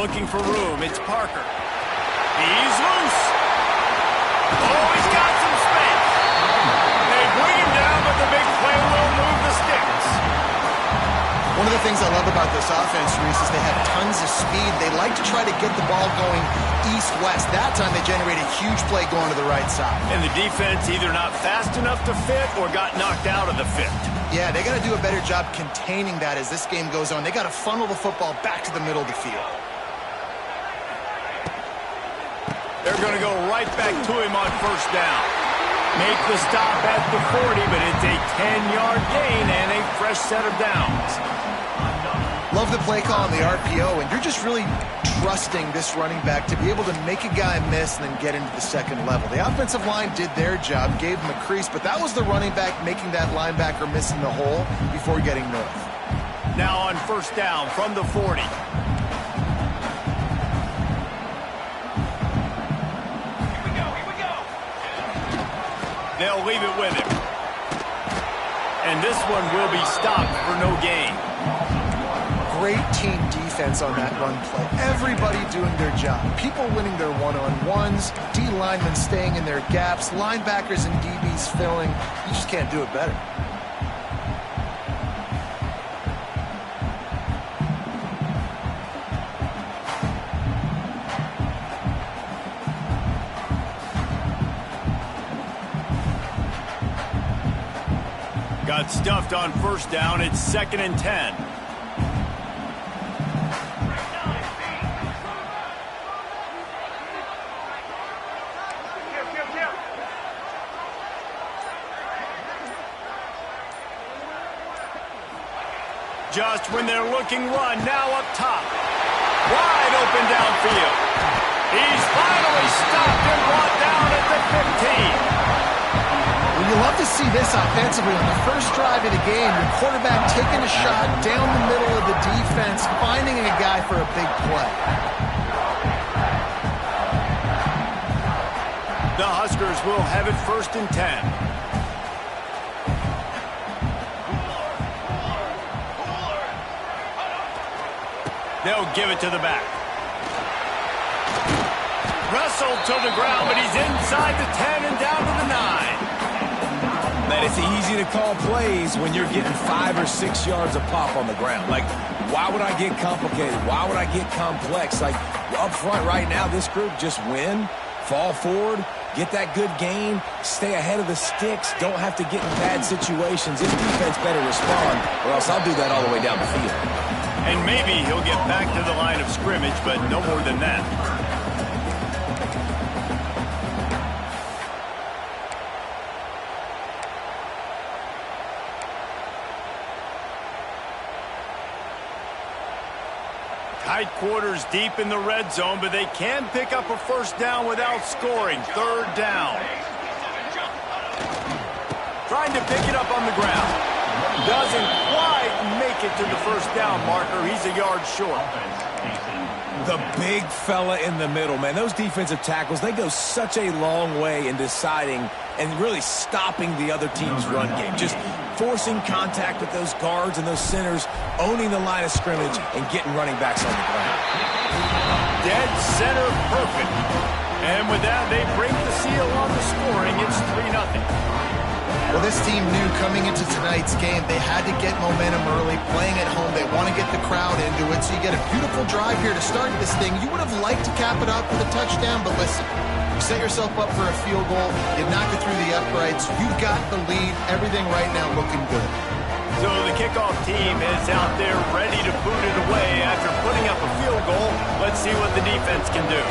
Looking for room. It's Parker. He's loose. Oh, he's got some space. They bring him down, but the big play will move the sticks. One of the things I love about this offense, Reese, is they have tons of speed. They like to try to get the ball going east-west. That time they generated a huge play going to the right side. And the defense either not fast enough to fit or got knocked out of the fit. Yeah, they got to do a better job containing that as this game goes on. They got to funnel the football back to the middle of the field. They're going to go right back to him on first down. Make the stop at the 40, but it's a 10-yard gain and a fresh set of downs. Love the play call on the RPO, and you're just really trusting this running back to be able to make a guy miss and then get into the second level. The offensive line did their job, gave him a crease, but that was the running back making that linebacker miss in the hole before getting north. Now on first down from the 40. They'll leave it with him. And this one will be stopped for no gain. Great team defense on that run play. Everybody doing their job. People winning their one-on-ones, D linemen staying in their gaps, linebackers and DBs filling. You just can't do it better. Got stuffed on first down. It's 2nd and 10. Just when they're looking run, now up top. Wide open downfield. He's finally stopped and brought down at the 15. Well, you love to see this offensively on the first drive of the game. Your quarterback taking a shot down the middle of the defense, finding a guy for a big play. The Huskers will have it 1st and 10. They'll give it to the back. Wrestled to the ground, but he's inside the 10 and down to the 9. Man, it's easy to call plays when you're getting 5 or 6 yards of pop on the ground. Like, why would I get complicated? Why would I get complex? Like, up front right now, this group just win, fall forward, get that good gain, stay ahead of the sticks, don't have to get in bad situations. This defense better respond, or else I'll do that all the way down the field. And maybe he'll get back to the line of scrimmage, but no more than that. Tight quarters deep in the red zone, but they can pick up a first down without scoring. 3rd down. Trying to pick it up on the ground. Doesn't quite make it to the first down marker. He's a yard short. The big fella in the middle, man. Those defensive tackles, they go such a long way in deciding and really stopping the other team's run game. Just forcing contact with those guards and those centers, owning the line of scrimmage, and getting running backs on the ground. Dead center perfect. And with that, they break the seal on the scoring. It's 3-0. Well, this team knew coming into tonight's game they had to get momentum early, playing at home. They want to get the crowd into it, so you get a beautiful drive here to start this thing. You would have liked to cap it up with a touchdown, but listen, you set yourself up for a field goal, you knock it through the uprights, you've got the lead, everything right now looking good. So the kickoff team is out there ready to boot it away after putting up a field goal. Let's see what the defense can do.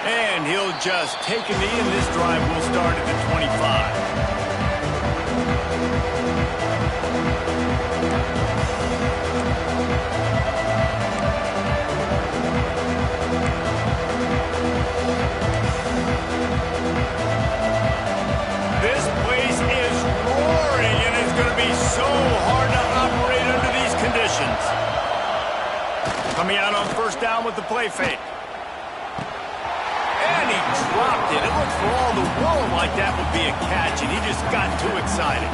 And he'll just take a knee, and this drive will start at the 25. This place is roaring, and it's going to be so hard to operate under these conditions. Coming out on first down with the play fake. And And he dropped it. It looked for all the world like that would be a catch, and he just got too excited.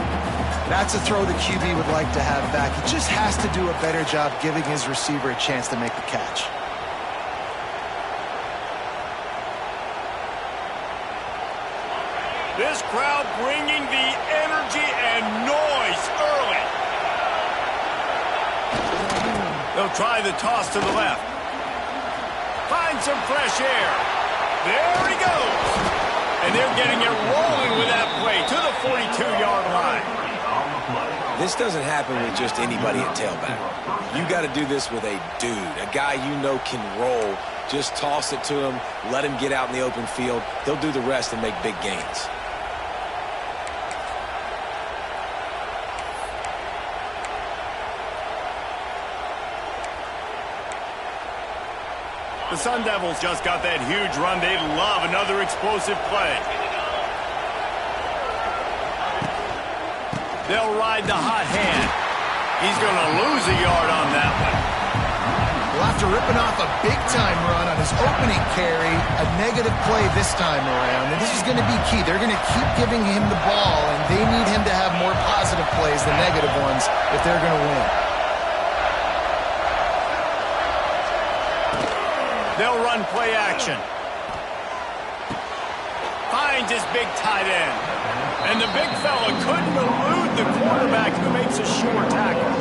That's a throw the QB would like to have back. He just has to do a better job giving his receiver a chance to make the catch. This crowd bringing the energy and noise early. They'll try the toss to the left. Find some fresh air. There he goes. And they're getting it rolling with that play to the 42-yard line. This doesn't happen with just anybody at tailback. You got to do this with a dude, a guy you know can roll. Just toss it to him, let him get out in the open field. He'll do the rest and make big gains. The Sun Devils just got that huge run. They love another explosive play. They'll ride the hot hand. He's going to lose a yard on that one. Well, after ripping off a big-time run on his opening carry, a negative play this time around. And this is going to be key. They're going to keep giving him the ball, and they need him to have more positive plays than negative ones if they're going to win. They'll run play action. Finds his big tight end. And the big fella couldn't elude the quarterback who makes a sure tackle.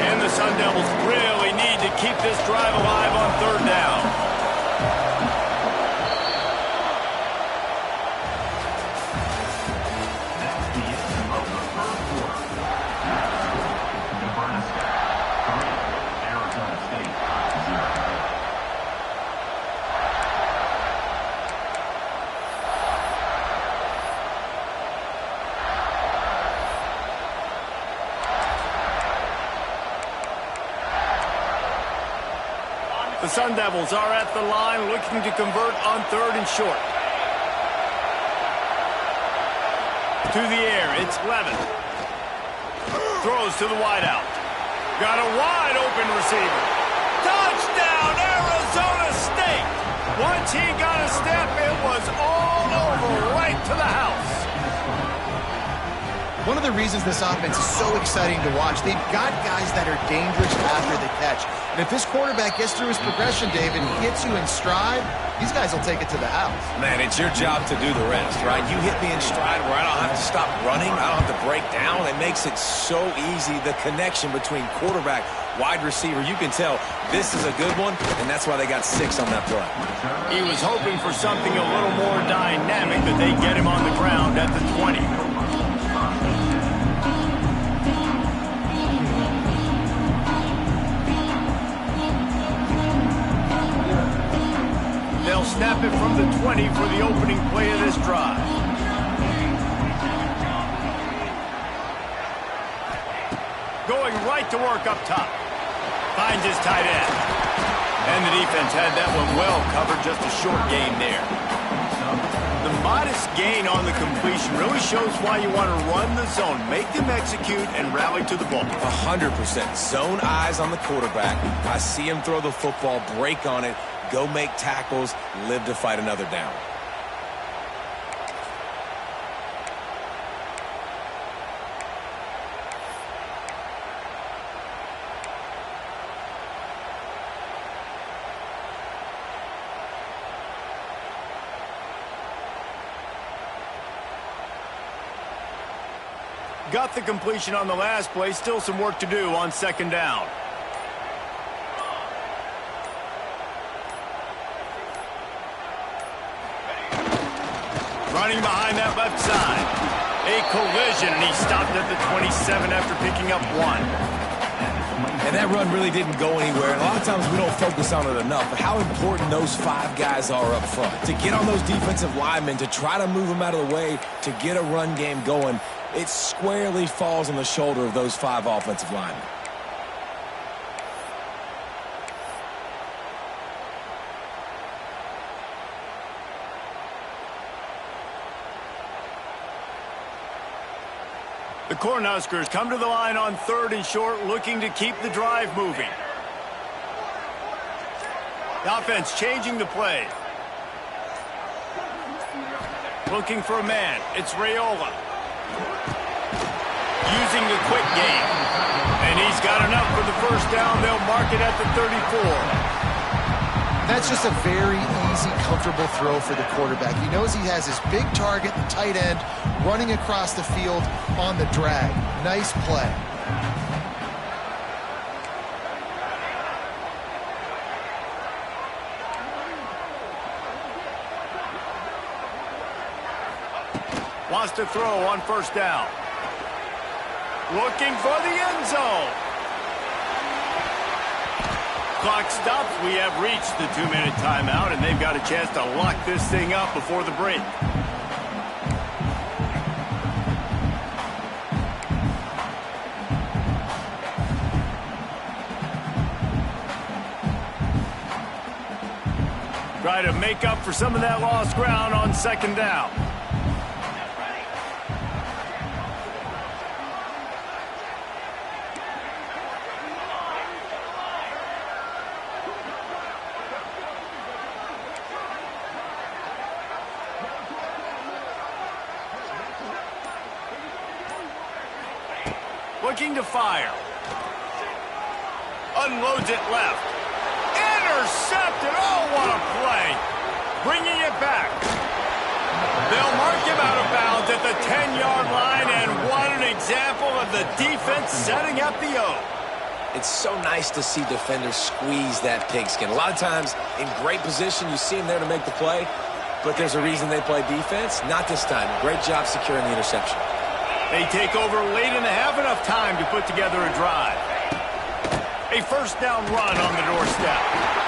And the Sun Devils really need to keep this drive alive on third down. The Sun Devils are at the line looking to convert on third and short. To the air, it's Levin. Throws to the wideout. Got a wide open receiver. Touchdown, Arizona State! Once he got a step, it was all over right to the house. One of the reasons this offense is so exciting to watch, they've got guys that are dangerous after the catch. And if this quarterback gets through his progression, David, and hits you in stride, these guys will take it to the house. Man, it's your job to do the rest, right? You hit me in stride where I don't have to stop running. I don't have to break down. It makes it so easy, the connection between quarterback, wide receiver. You can tell this is a good one, and that's why they got 6 on that play. He was hoping for something a little more dynamic, that they get him on the ground at the 20. They'll snap it from the 20 for the opening play of this drive. Going right to work up top. Finds his tight end. And the defense had that one well covered, just a short gain there. The modest gain on the completion really shows why you want to run the zone, make them execute, and rally to the ball. 100%. Zone eyes on the quarterback. I see him throw the football, break on it, go make tackles, live to fight another down. Got the completion on the last play. Still some work to do on second down. Running behind that left side. A collision, and he stopped at the 27 after picking up 1. And that run really didn't go anywhere. And a lot of times we don't focus on it enough, but how important those 5 guys are up front. To get on those defensive linemen, to try to move them out of the way, to get a run game going, it squarely falls on the shoulder of those 5 offensive linemen. The Cornhuskers come to the line on 3rd and short, looking to keep the drive moving. The offense changing the play. Looking for a man. It's Raiola. Using the quick game. And he's got enough for the first down. They'll mark it at the 34. That's just a very easy, comfortable throw for the quarterback. He knows he has his big target, the tight end, running across the field on the drag. Nice play. Wants to throw on first down. Looking for the end zone. Clock stops. We have reached the 2-minute timeout, and they've got a chance to lock this thing up before the break. Try to make up for some of that lost ground on 2nd down. Looking to fire. Unloads it left. Intercepted. Oh, what a play. Bringing it back. They'll mark him out of bounds at the 10-yard line, and what an example of the defense setting up the O. It's so nice to see defenders squeeze that pigskin. A lot of times, in great position, you see them there to make the play, but there's a reason they play defense. Not this time. Great job securing the interception. They take over late in the half, enough time to put together a drive. A first down run on the doorstep.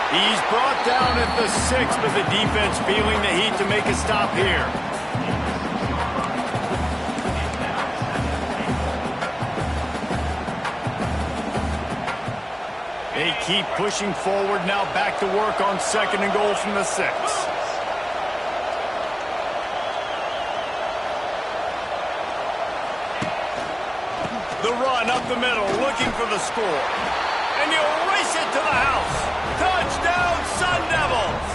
He's brought down at the 6, but the defense feeling the heat to make a stop here. They keep pushing forward, now back to work on 2nd and goal from the 6. The run up the middle, looking for the score. And he'll race it to the house. Touchdown, Sun Devils!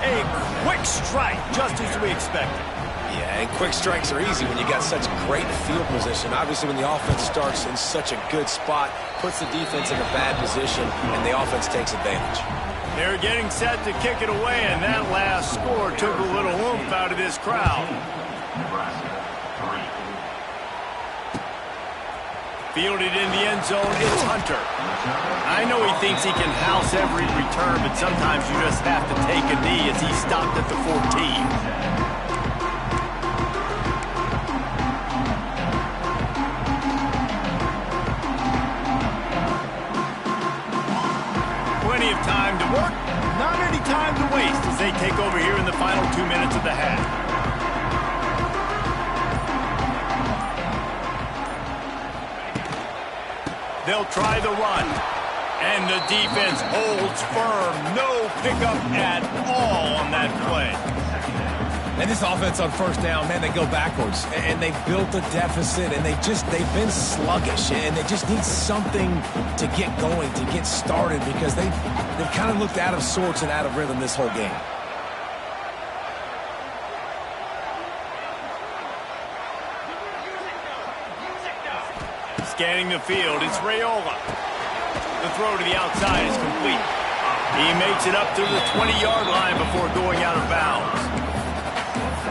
A quick strike, just as we expected. Yeah, and quick strikes are easy when you got such great field position. Obviously, when the offense starts in such a good spot, puts the defense in a bad position, and the offense takes advantage. They're getting set to kick it away, and that last score took a little oomph out of this crowd. Fielded in the end zone, it's Hunter. I know he thinks he can house every return, but sometimes you just have to take a knee as he stopped at the 14. Plenty of time to work, not any time to waste as they take over here in the final 2 minutes of the half. They'll try the run. And the defense holds firm. No pickup at all on that play. And this offense on first down, man, they go backwards. And they built a deficit, and they've been sluggish. And they just need something to get going, to get started, because they've kind of looked out of sorts and out of rhythm this whole game. Scanning the field, it's Raiola. The throw to the outside is complete. He makes it up to the 20-yard line before going out of bounds.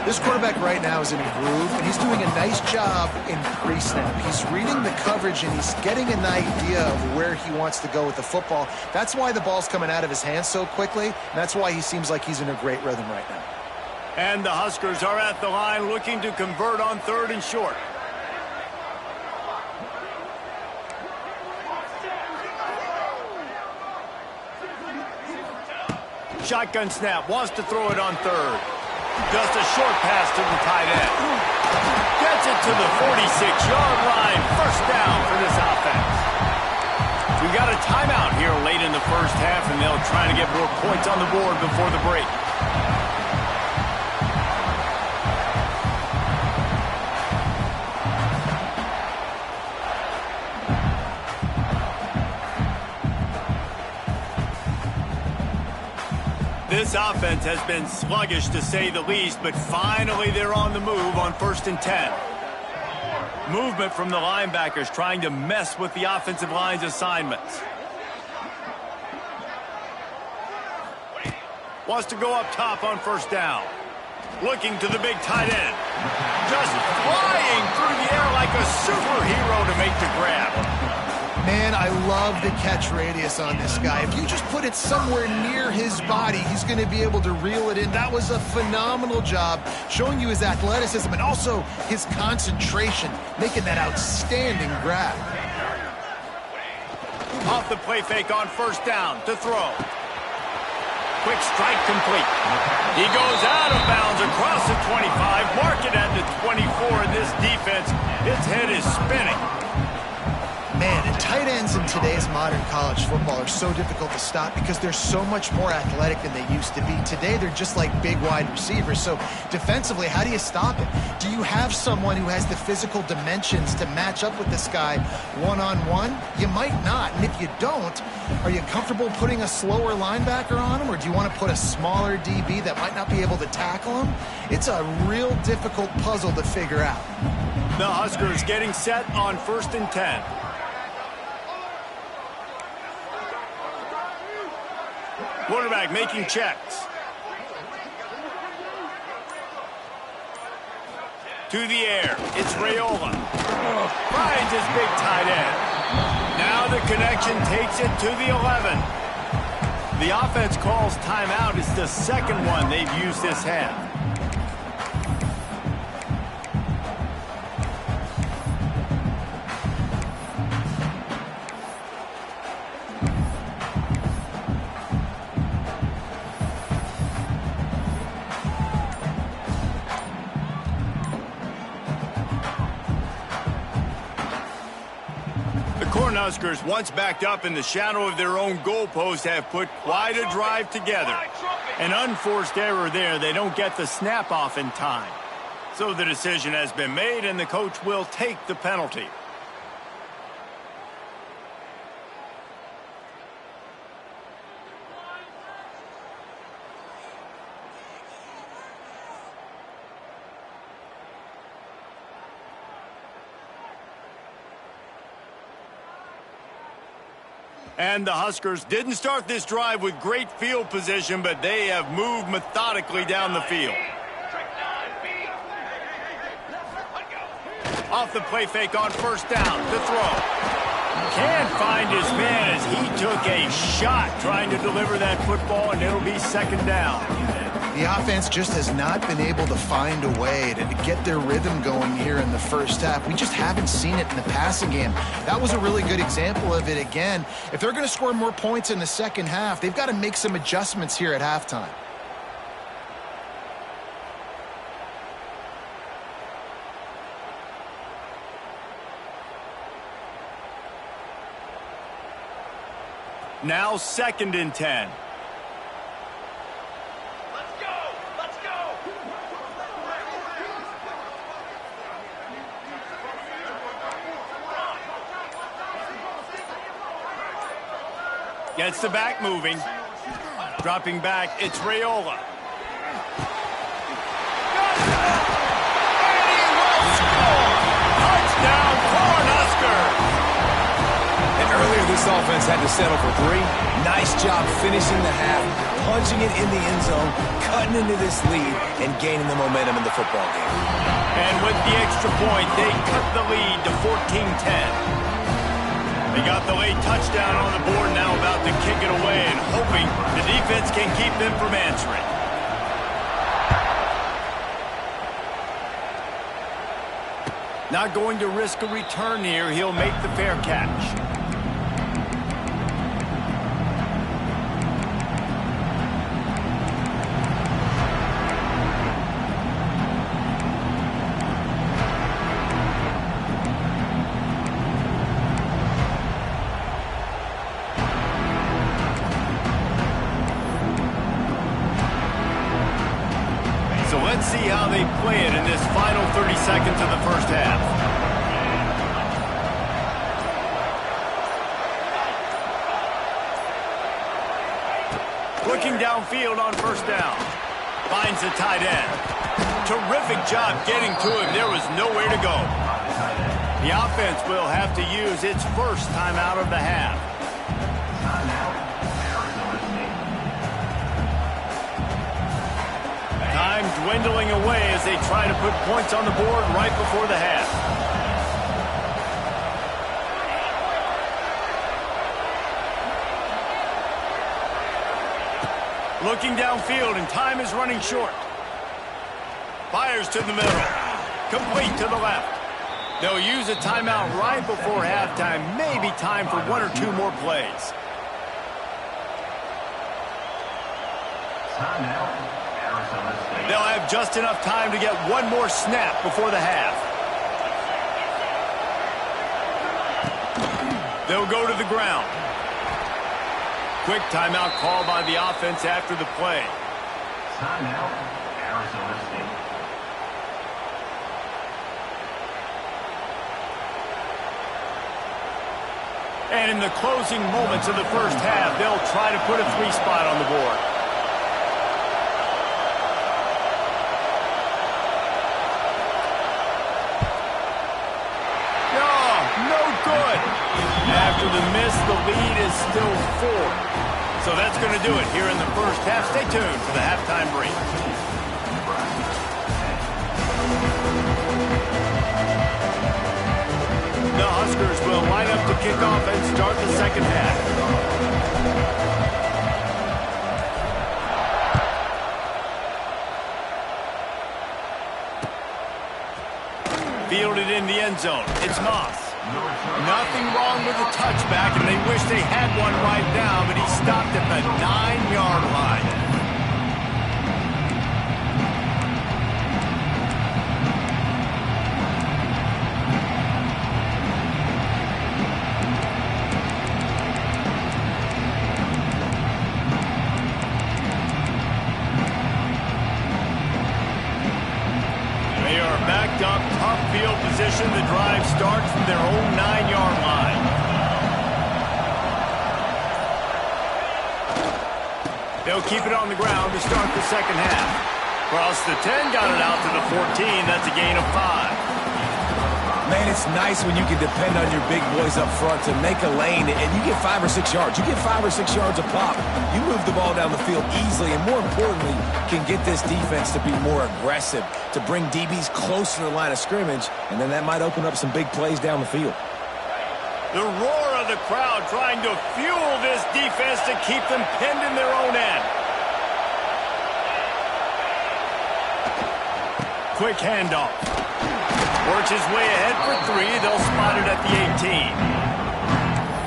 This quarterback right now is in a groove, and he's doing a nice job in pre-snap. He's reading the coverage, and he's getting an idea of where he wants to go with the football. That's why the ball's coming out of his hands so quickly, and that's why he seems like he's in a great rhythm right now. And the Huskers are at the line looking to convert on 3rd and short. Shotgun snap, wants to throw it on 3rd. Just a short pass to the tight end. Gets it to the 46-yard line. First down for this offense. We've got a timeout here late in the first half, and they'll try to get more points on the board before the break. This offense has been sluggish to say the least, but finally they're on the move on 1st and 10. Movement from the linebackers trying to mess with the offensive line's assignments. Wants to go up top on 1st down. Looking to the big tight end. Just flying through the air like a superhero to make the grab. Man, I love the catch radius on this guy. If you just put it somewhere near his body, he's going to be able to reel it in. That was a phenomenal job, showing you his athleticism and also his concentration, making that outstanding grab. Off the play fake on 1st down to throw. Quick strike complete. He goes out of bounds across the 25. Mark it at the 24 in this defense. Its head is spinning. Man, and tight ends in today's modern college football are so difficult to stop because they're so much more athletic than they used to be. Today, they're just like big wide receivers. So defensively, how do you stop it? Do you have someone who has the physical dimensions to match up with this guy one-on-one? You might not. And if you don't, are you comfortable putting a slower linebacker on him, or do you want to put a smaller DB that might not be able to tackle him? It's a real difficult puzzle to figure out. The Huskers getting set on 1st and 10. Quarterback making checks. To the air. It's Raiola. Finds his big tight end. Now the connection takes it to the 11. The offense calls timeout. It's the second one they've used this half. Huskers, once backed up in the shadow of their own goalpost, have put quite a drive together. An unforced error there. They don't get the snap off in time. So the decision has been made, and the coach will take the penalty. And the Huskers didn't start this drive with great field position, but they have moved methodically down the field. Off the play fake on 1st down to throw. Can't find his man as he took a shot trying to deliver that football, and it'll be 2nd down. The offense just has not been able to find a way to get their rhythm going here in the first half. We just haven't seen it in the passing game. That was a really good example of it again. If they're going to score more points in the second half, they've got to make some adjustments here at halftime. Now 2nd and 10. Gets the back moving. Dropping back, it's Raiola. And he will score! Touchdown, Cornhuskers! And earlier this offense had to settle for 3. Nice job finishing the half, punching it in the end zone, cutting into this lead, and gaining the momentum in the football game. And with the extra point, they cut the lead to 14-10. They got the late touchdown on the board, now about to kick it away and hoping the defense can keep them from answering. Not going to risk a return here. He'll make the fair catch. So let's see how they play it in this final 30 seconds of the first half. Looking downfield on first down. Finds the tight end. Terrific job getting to him. There was nowhere to go. The offense will have to use its first timeout of the half. Time dwindling away as they try to put points on the board right before the half. Looking downfield, and time is running short. Fires to the middle. Complete to the left. They'll use a timeout right before halftime. Maybe time for one or two more plays. They'll have just enough time to get one more snap before the half. They'll go to the ground. Quick timeout call by the offense after the play. Timeout, Arizona State. And in the closing moments of the first half, they'll try to put a 3 spot on the board. No good. After the miss, the lead is still 4. So that's going to do it here in the first half. Stay tuned for the halftime break. The Huskers will line up to kick off and start the second half. Fielded in the end zone. It's Moss. Nothing wrong with the touchback, and they wish they had one right now, but he stopped at the 9-yard line. Up, tough field position. The drive starts from their own 9-yard line. They'll keep it on the ground to start the second half. Cross the 10, got it out to the 14. That's a gain of 5. Man, it's nice when you can depend on your big boys up front to make a lane, and you get 5 or 6 yards. You get 5 or 6 yards a pop. You move the ball down the field easily, and more importantly, can get this defense to be more aggressive, to bring DBs close to the line of scrimmage, and then that might open up some big plays down the field. The roar of the crowd trying to fuel this defense to keep them pinned in their own end. Quick handoff. Works his way ahead for 3. They'll spot it at the 18.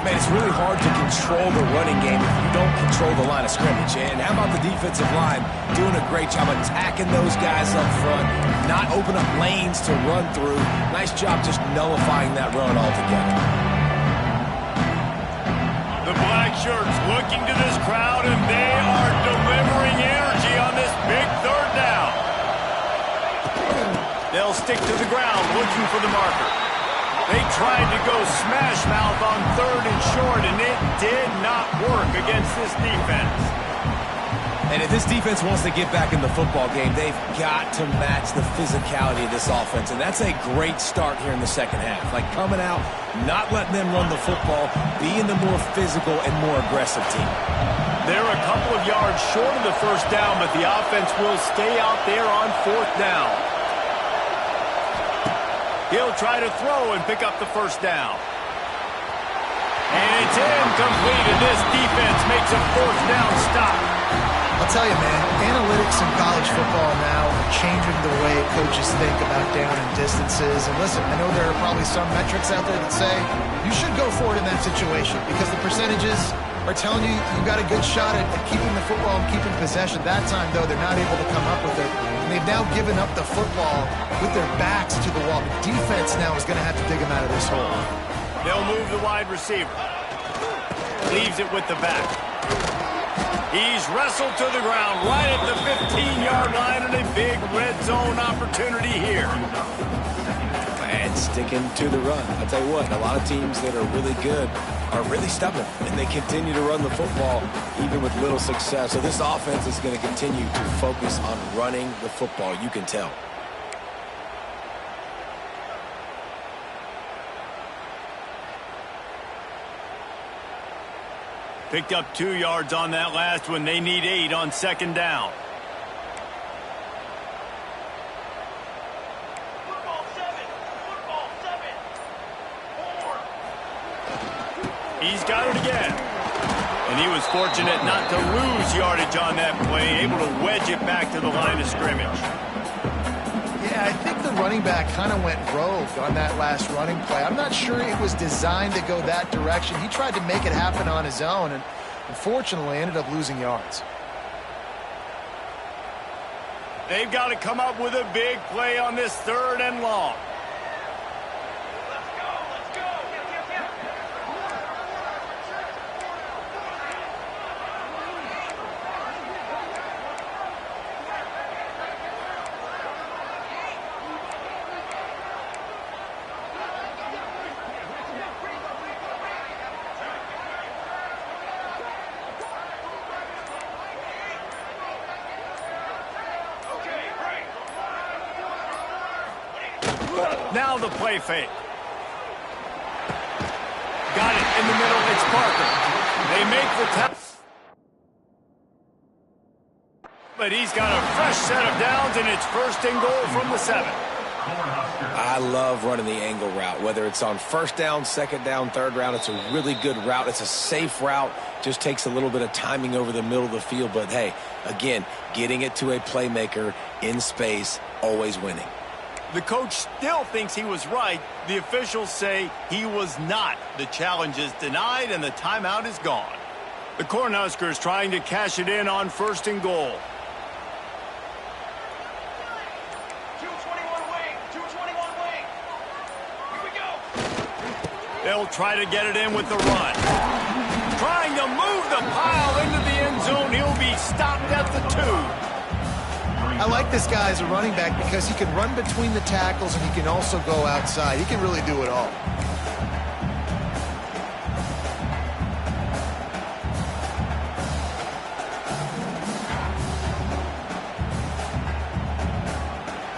Man, it's really hard to control the running game if you don't control the line of scrimmage. And how about the defensive line doing a great job attacking those guys up front, not open up lanes to run through. Nice job just nullifying that run altogether. The black shirts looking to this crowd, and they are delivering energy on this big third down. They'll stick to the ground looking for the marker. They tried to go smash mouth on 3rd and short, and it did not work against this defense. And if this defense wants to get back in the football game, they've got to match the physicality of this offense. And that's a great start here in the second half. Like coming out, not letting them run the football, being the more physical and more aggressive team. They're a couple of yards short of the first down, but the offense will stay out there on 4th down. He'll try to throw and pick up the first down. And it's incomplete, and this defense makes a 4th down stop. I'll tell you, man, analytics in college football now are changing the way coaches think about down and distances. And listen, I know there are probably some metrics out there that say you should go for it in that situation because the percentages are telling you you've got a good shot at keeping the football and keeping possession. That time, though, they're not able to come up with it. And they've now given up the football with their backs to the wall. The defense now is going to have to dig them out of this hole. They'll move the wide receiver. Leaves it with the back. He's wrestled to the ground right at the 15-yard line, and a big red zone opportunity here. And sticking to the run. I'll tell you what, a lot of teams that are really good are really stubborn, and they continue to run the football even with little success. So this offense is going to continue to focus on running the football. You can tell. Picked up 2 yards on that last one. They need 8 on second down. He's got it again. And he was fortunate not to lose yardage on that play, able to wedge it back to the line of scrimmage. Yeah, I think the running back kind of went rogue on that last running play. I'm not sure it was designed to go that direction. He tried to make it happen on his own, and unfortunately ended up losing yards. They've got to come up with a big play on this 3rd and long. Now the play fake. Got it in the middle. It's Parker. They make the tap. But he's got a fresh set of downs, and it's 1st and goal from the 7. I love running the angle route, whether it's on 1st down, 2nd down, 3rd round. It's a really good route. It's a safe route. Just takes a little bit of timing over the middle of the field. But, hey, again, getting it to a playmaker in space, always winning. The coach still thinks he was right. The officials say he was not. The challenge is denied, and the timeout is gone. The Cornhuskers trying to cash it in on 1st and goal. 221 wing, 221 wing. Here we go. They'll try to get it in with the run. Trying to move the pile into the end zone. He'll be stopped at the 2. I like this guy as a running back because he can run between the tackles and he can also go outside. He can really do it all.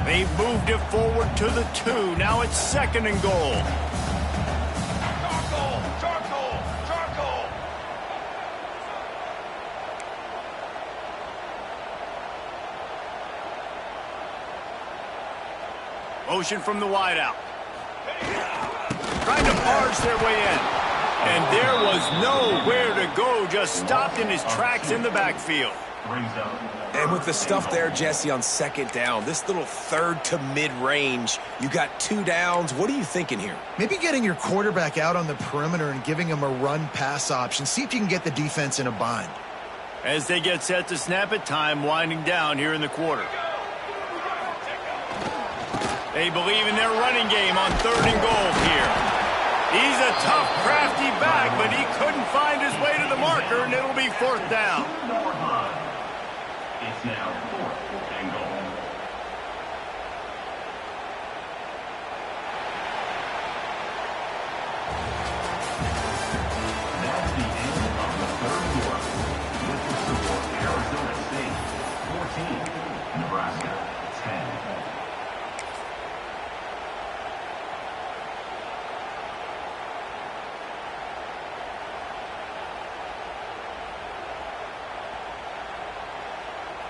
They've moved it forward to the 2. Now it's 2nd and goal. Charcoal, charcoal, charcoal. Motion from the wideout. Trying to barge their way in. And there was nowhere to go. Just stopped in his tracks in the backfield. And with the stuff there, Jesse, on 2nd down, this little 3rd to mid-range, you got 2 downs. What are you thinking here? Maybe getting your quarterback out on the perimeter and giving him a run-pass option. See if you can get the defense in a bind. As they get set to snap it, time winding down here in the quarter. They believe in their running game on 3rd and goal here. He's a tough, crafty back, but he couldn't find his way to the marker, and it'll be 4th down. It's now 4th and goal. That's the end of the 3rd quarter. With the score, Arizona State 14, Nebraska 10.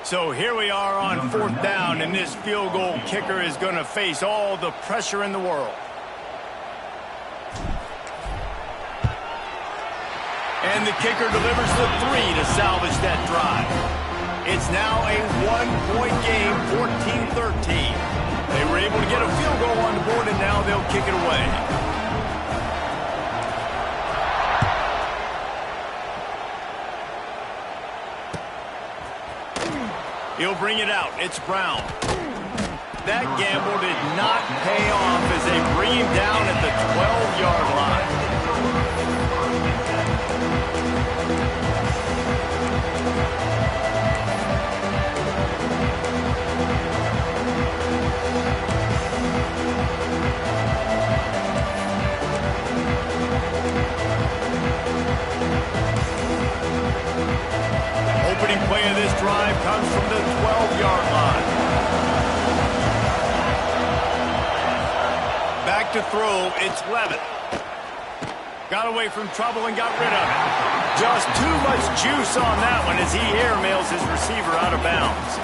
So here we are on 4th down, and this field goal kicker is going to face all the pressure in the world. And the kicker delivers the 3 to salvage that drive. It's now a 1-point game, 14-13. They were able to get a field goal on the board, and now they'll kick it away. He'll bring it out. It's Brown. That gamble did not pay off as they bring him down at the 12-yard line. drive comes from the 12-yard line. Back to throw, it's Levitt. Got away from trouble and got rid of it. Just too much juice on that one as he airmails his receiver out of bounds.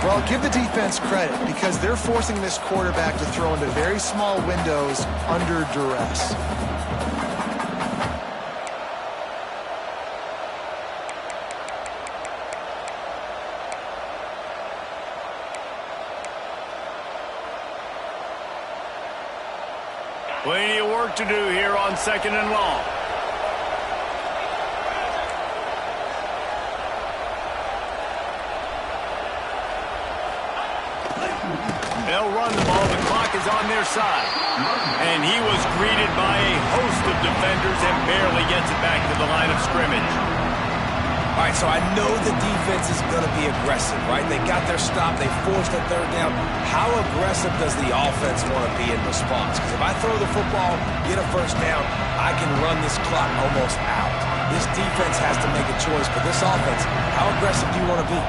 Well, give the defense credit because they're forcing this quarterback to throw into very small windows under duress. Plenty of work to do here on 2nd and long. They'll run the ball. The clock is on their side. And he was greeted by a host of defenders and barely gets it back to the line of scrimmage. All right, so I know the defense is going to be aggressive, right? They got their stop. They forced a third down. How aggressive does the offense want to be in response? Because if I throw the football, get a first down, I can run this clock almost out. This defense has to make a choice, but this offense, how aggressive do you want to be?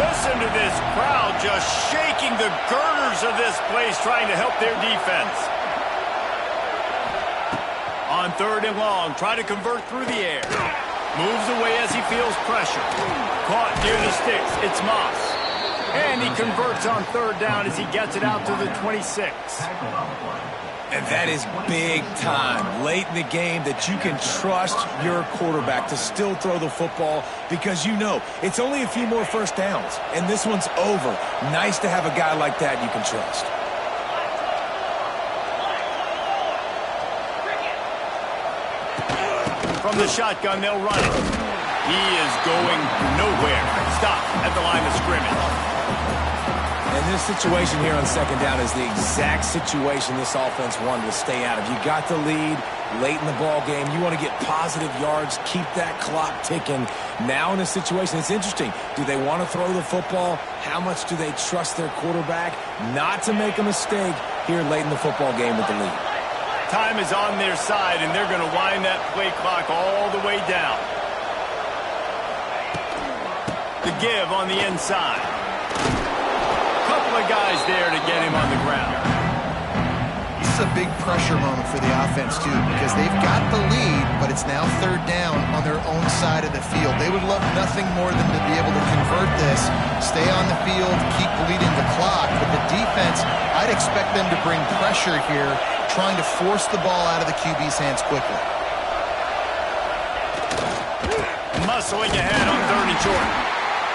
Listen to this crowd just shaking the girders of this place trying to help their defense. On 3rd and long, try to convert through the air. Moves away as he feels pressure. Caught near the sticks. It's Moss. And he converts on 3rd down as he gets it out to the 26. And that is big time late in the game that you can trust your quarterback to still throw the football because you know it's only a few more first downs. And this one's over. Nice to have a guy like that you can trust. From the shotgun, they'll run it. He is going nowhere. Stop at the line of scrimmage. And this situation here on 2nd down is the exact situation this offense wanted to stay out of. You got the lead late in the ball game. You want to get positive yards, keep that clock ticking. Now in a situation, it's interesting. Do they want to throw the football? How much do they trust their quarterback not to make a mistake here late in the football game with the lead? Time is on their side, and they're going to wind that play clock all the way down. The give on the inside. Couple of guys there to get him on the ground. This is a big pressure moment for the offense, too, because they've got the lead, but it's now 3rd down on their own side of the field. They would love nothing more than to be able to convert this, stay on the field, keep bleeding the clock. But the defense, I'd expect them to bring pressure here, trying to force the ball out of the QB's hands quickly. Muscling ahead on 3rd and short.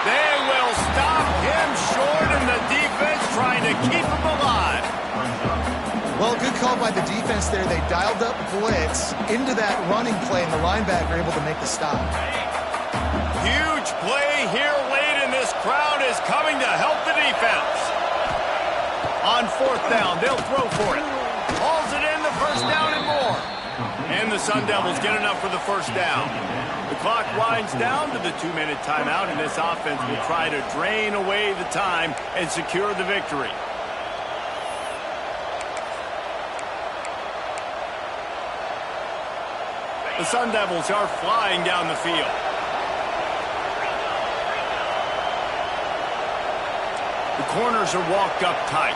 They will stop him short, and the defense trying to keep him alive. Well, good call by the defense there. They dialed up blitz into that running play, and the linebacker able to make the stop. Huge play here late, and this crowd is coming to help the defense. On 4th down, they'll throw for it. Hauls it in, the first down and more. And the Sun Devils get enough for the first down. The clock winds down to the 2-minute timeout, and this offense will try to drain away the time and secure the victory. The Sun Devils are flying down the field. The corners are walked up tight.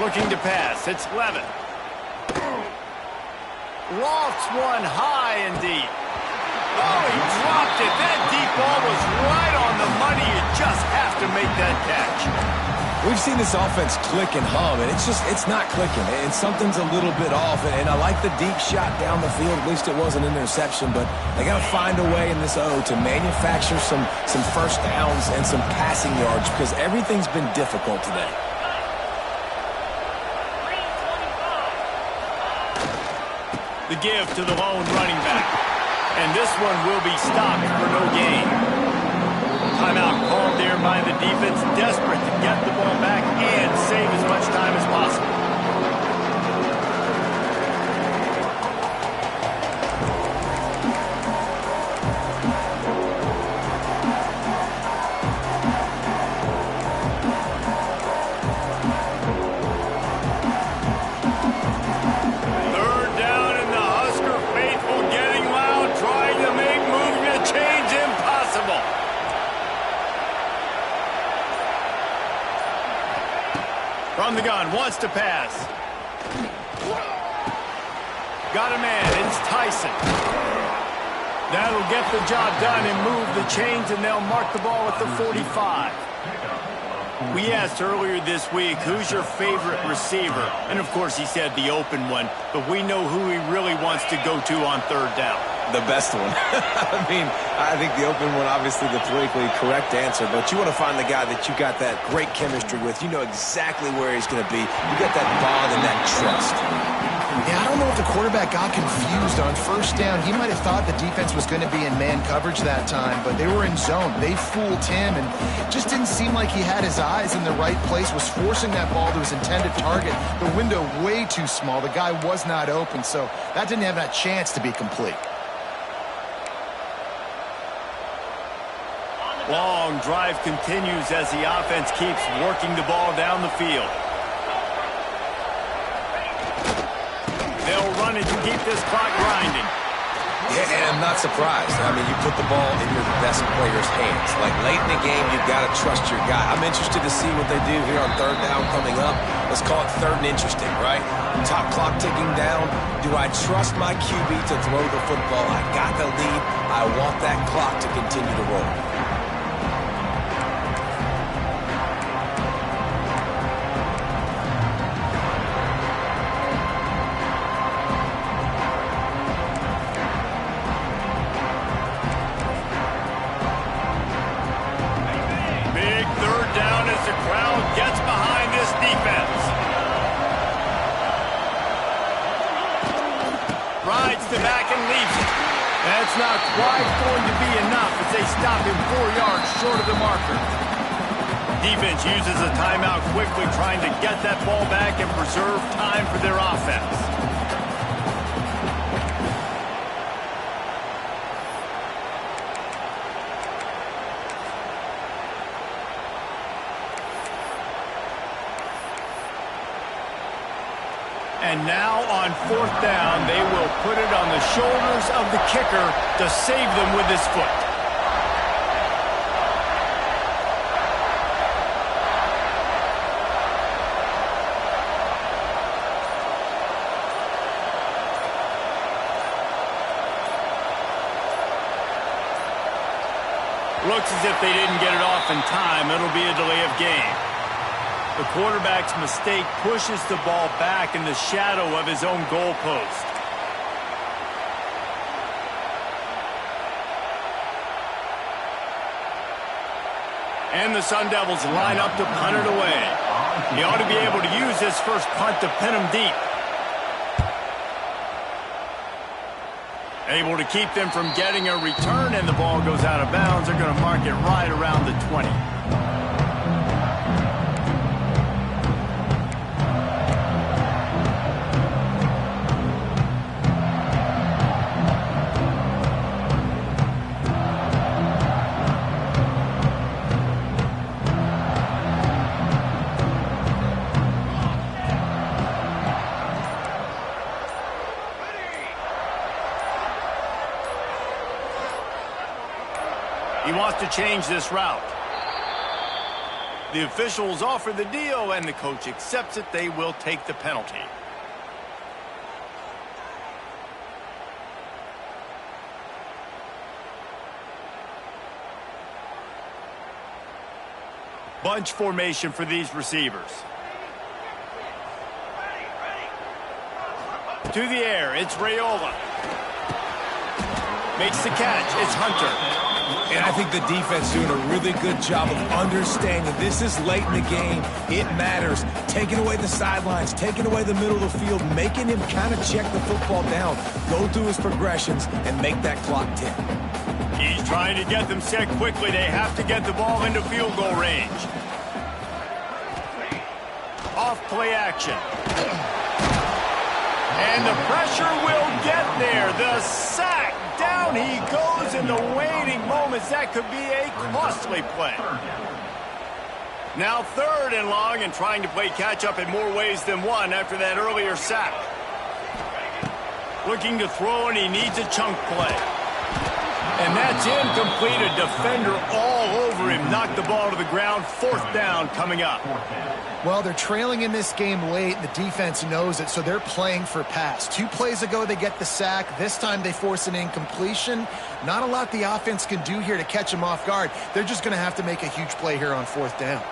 Looking to pass. It's Levitt. Lofts one high and deep. Oh, he dropped it. That deep ball was right on the money. You just have to make that catch. We've seen this offense click and hum, and it's not clicking. And something's a little bit off. And I like the deep shot down the field. At least it wasn't an interception. But they got to find a way in this O to manufacture some first downs and some passing yards because everything's been difficult today. The give to the lone running back. And this one will be stopped for no gain. Timeout called there by the defense, desperate to get the ball back and save as much time as possible. From the gun, wants to pass. Got a man, it's Tyson. That'll get the job done and move the chains, and they'll mark the ball at the 45. We asked earlier this week, who's your favorite receiver? And, of course, he said the open one, but we know who he really wants to go to on third down. The best one. I mean, I think the open one, obviously the politically correct answer, but you want to find the guy that you got that great chemistry with. You know exactly where he's going to be. You got that bond and that trust. Yeah, I don't know if the quarterback got confused on first down. He might have thought the defense was going to be in man coverage that time, but they were in zone. They fooled him, and just didn't seem like he had his eyes in the right place, was forcing that ball to his intended target. The window way too small. The guy was not open, so that didn't have that chance to be complete. Long drive continues as the offense keeps working the ball down the field. They'll run it to keep this clock grinding. Yeah, and I'm not surprised. I mean, you put the ball in your best player's hands. Like, late in the game, you've got to trust your guy. I'm interested to see what they do here on third down coming up. Let's call it third and interesting, right? Top clock ticking down. Do I trust my QB to throw the football? I got the lead. I want that clock to continue to roll. That's not quite going to be enough as they stop him 4 yards short of the marker. Defense uses a timeout quickly, trying to get that ball back and preserve time for their offense. And now on fourth down, they will put it on the shoulders of the kicker to save them with his foot. Looks as if they didn't get it off in time. It'll be a delay of game. The quarterback's mistake pushes the ball back in the shadow of his own goalpost. And the Sun Devils line up to punt it away. He ought to be able to use his first punt to pin him deep. Able to keep them from getting a return, and the ball goes out of bounds. They're going to mark it right around the 20. He wants to change this route. The officials offer the deal, and the coach accepts it. They will take the penalty. Bunch formation for these receivers. To the air, it's Raiola. Makes the catch, it's Hunter. And I think the defense doing a really good job of understanding this is late in the game. It matters. Taking away the sidelines, taking away the middle of the field, making him kind of check the football down, go through his progressions, and make that clock tick. He's trying to get them set quickly. They have to get the ball into field goal range. Off play action. And the pressure will get there. The sack. Down he goes in the waiting moments. That could be a costly play. Now third and long, and trying to play catch-up in more ways than one after that earlier sack. Looking to throw, and he needs a chunk play. And that's incomplete. A defender all over him. knock the ball to the ground. Fourth down coming up. Well, they're trailing in this game late, and the defense knows it, so they're playing for pass. 2 plays ago, they get the sack. This time, they force an incompletion. Not a lot the offense can do here to catch them off guard. They're just going to have to make a huge play here on 4th down.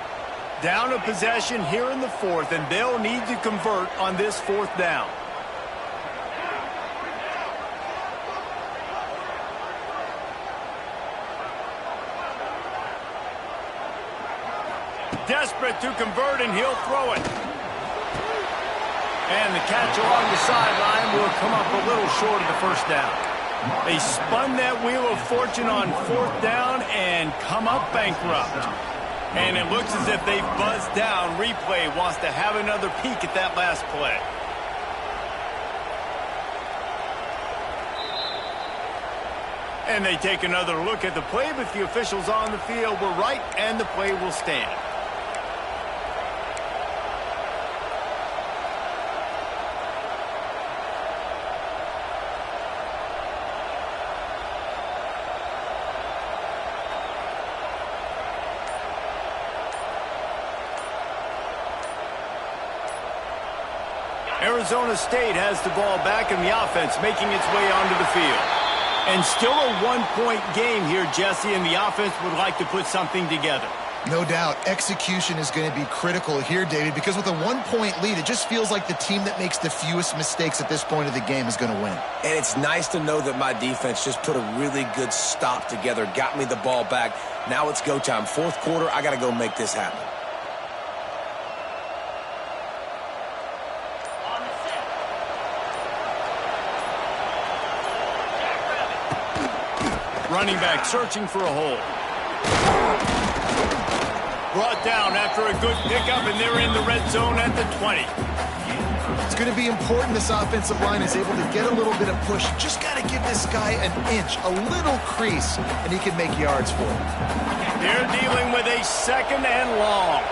Down a possession here in the 4th, and they'll need to convert on this 4th down. Desperate to convert, and he'll throw it. And the catch along the sideline will come up a little short of the first down. They spun that wheel of fortune on 4th down and come up bankrupt. And it looks as if they've buzzed down. Replay wants to have another peek at that last play. And they take another look at the play, but the officials on the field were right, and the play will stand. Arizona State has the ball back, and the offense making its way onto the field. And still a one-point game here, Jesse, and the offense would like to put something together. No doubt. Execution is going to be critical here, David, because with a 1-point lead, it just feels like the team that makes the fewest mistakes at this point of the game is going to win. And it's nice to know that my defense just put a really good stop together, got me the ball back. Now it's go time. 4th quarter, I got to go make this happen. Running back searching for a hole. Brought down after a good pickup, and they're in the red zone at the 20. It's going to be important this offensive line is able to get a little bit of push. Just got to give this guy an inch, a little crease, and he can make yards for it. They're dealing with a 2nd and long.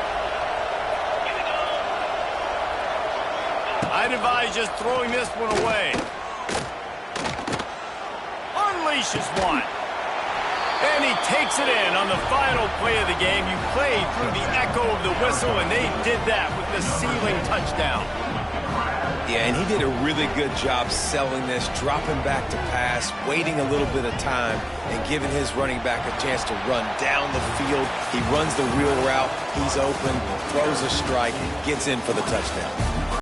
I'd advise just throwing this one away. Unleashes one. And he takes it in on the final play of the game. You played through the echo of the whistle, and they did that with the sealing touchdown. Yeah, and he did a really good job selling this, dropping back to pass, waiting a little bit of time, and giving his running back a chance to run down the field. He runs the real route. He's open, throws a strike, gets in for the touchdown.